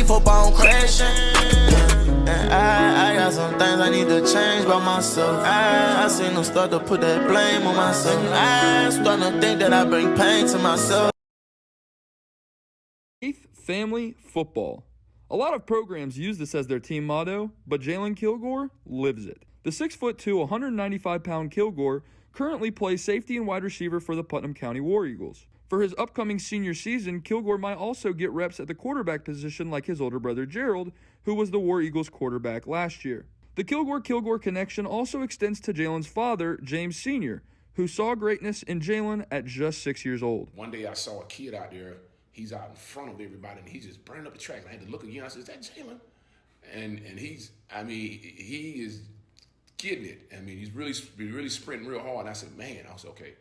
football, I'm crashing. And I got some things I need to change by myself. I seen them start to put that blame on myself. I starting to think that I bring pain to myself. Faith, family, football. A lot of programs use this as their team motto, but Jalon Kilgore lives it. The 6'2", 195-pound Kilgore currently plays safety and wide receiver for the Putnam County War Eagles. For his upcoming senior season, Kilgore might also get reps at the quarterback position like his older brother Gerald, who was the War Eagles quarterback last year. The Kilgore connection also extends to Jalon's father, James Sr., who saw greatness in Jalon at just 6 years old. One day I saw a kid out there. He's out in front of everybody, and he's just burning up the track. And I had to look again. I said, "Is that Jalon?" And he is getting it. I mean, he's really sprinting real hard. And I said, "Man," I was okay.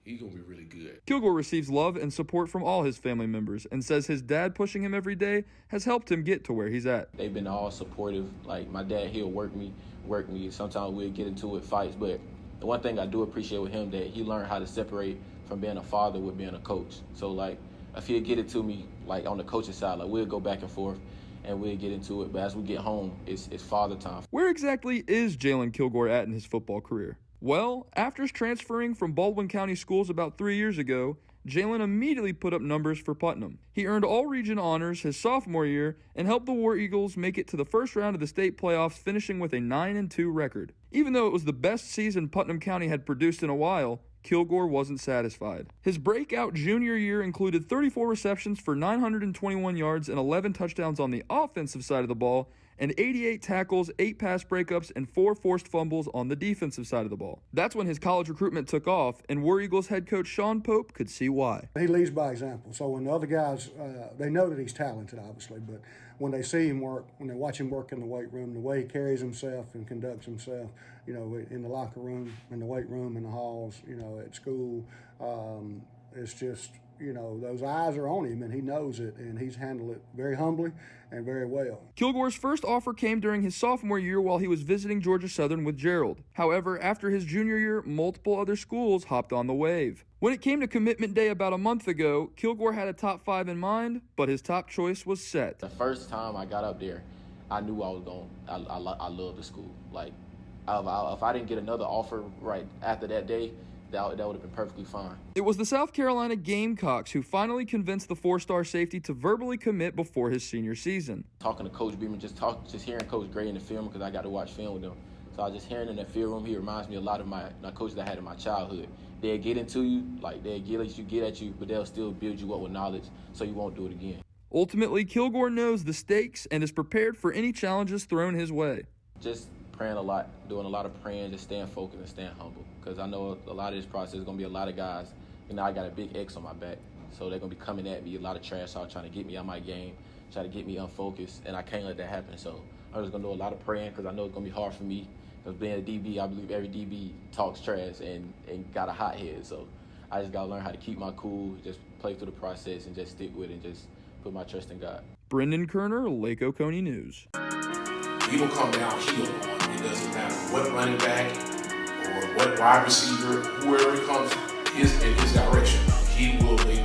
He's going to be really good. Kilgore receives love and support from all his family members and says his dad pushing him every day has helped him get to where he's at. They've been all supportive. Like, my dad, he'll work me. Sometimes we'll get into it, fights. But the one thing I do appreciate with him, that he learned how to separate from being a father with being a coach. So, like, if he'll get it to me, like, on the coaching side, like, we'll go back and forth and we'll get into it. But as we get home, it's father time. Where exactly is Jalon Kilgore at in his football career? Well, after transferring from Baldwin County schools about 3 years ago, Jalon immediately put up numbers for Putnam. He earned all-region honors his sophomore year and helped the War Eagles make it to the first round of the state playoffs, finishing with a 9-2 record. Even though it was the best season Putnam County had produced in a while, Kilgore wasn't satisfied. His breakout junior year included 34 receptions for 921 yards and 11 touchdowns on the offensive side of the ball, and 88 tackles, 8 pass breakups, and 4 forced fumbles on the defensive side of the ball. That's when his college recruitment took off, and War Eagles head coach Sean Pope could see why. He leads by example. So when the other guys, they know that he's talented, obviously, but when they see him work, when they watch him work in the weight room, the way he carries himself and conducts himself, you know, in the locker room, in the weight room, in the halls, you know, at school, it's just, you know, those eyes are on him, and he knows it, and he's handled it very humbly and very well. Kilgore's first offer came during his sophomore year while he was visiting Georgia Southern with Gerald. However, after his junior year, multiple other schools hopped on the wave. When it came to commitment day about a month ago, Kilgore had a top 5 in mind, but his top choice was set. The first time I got up there, I knew I was going. I love the school. Like, if I didn't get another offer right after that day, that would have been perfectly fine. It was the South Carolina Gamecocks who finally convinced the 4-star safety to verbally commit before his senior season. Talking to Coach Beeman, just hearing Coach Gray in the film, because I got to watch film with him. So I was just hearing in the film room, he reminds me a lot of my coaches that I had in my childhood. They'll get into you, like they'll get at you, but they'll still build you up with knowledge so you won't do it again. Ultimately, Kilgore knows the stakes and is prepared for any challenges thrown his way. Just praying a lot, doing a lot of praying, just staying focused and staying humble. Because I know a lot of this process is going to be a lot of guys. You know, I got a big X on my back, so they're going to be coming at me, a lot of trash talk, trying to get me out my game, trying to get me unfocused, and I can't let that happen. So I'm just going to do a lot of praying, because I know it's going to be hard for me. Because being a DB, I believe every DB talks trash and got a hot head. So I just got to learn how to keep my cool, just play through the process, and just stick with it and just put my trust in God. Brendan Kerner, Lake Oconee News. He will come downhill on it. It doesn't matter what running back or what wide receiver, whoever comes in his direction, he will lead.